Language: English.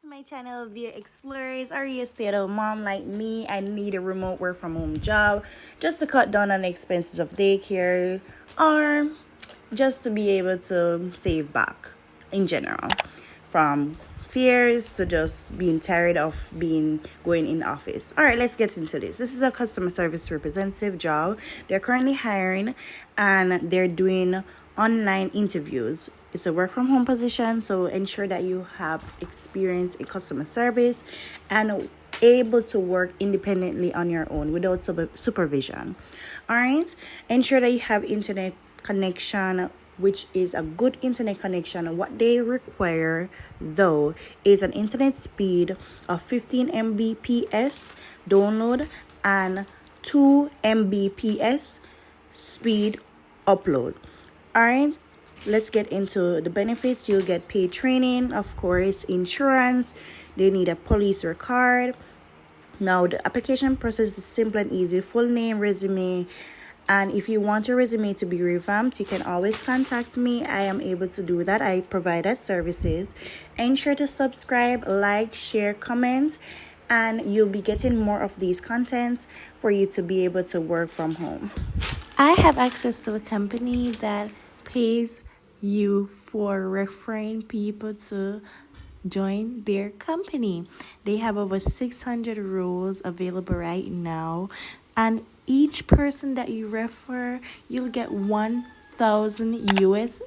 to my channel, Via Explorers. Are you a stay-at-home mom like me and need a remote work from home job just to cut down on the expenses of daycare, or just to be able to save back in general, from fears to just being tired of being going in the office? All right, let's get into this. This is a customer service representative job. They're currently hiring and they're doing online interviews. It's a work from home position, so ensure that you have experience in customer service and able to work independently on your own without supervision. All right, ensure that you have internet connection, which is a good internet connection. What they require though is an internet speed of 15 Mbps download and 2 Mbps speed upload. All right, let's get into the benefits. You'll get paid training, of course, insurance. They need a police record. Now, the application process is simple and easy. Full name, resume, and if you want your resume to be revamped, you can always contact me. I am able to do that. I provide that services. Ensure to subscribe, like, share, comment, and you'll be getting more of these contents for you to be able to work from home. I have access to a company that pays you for referring people to join their company. They have over 600 roles available right now, and each person that you refer, you'll get $1,000 US.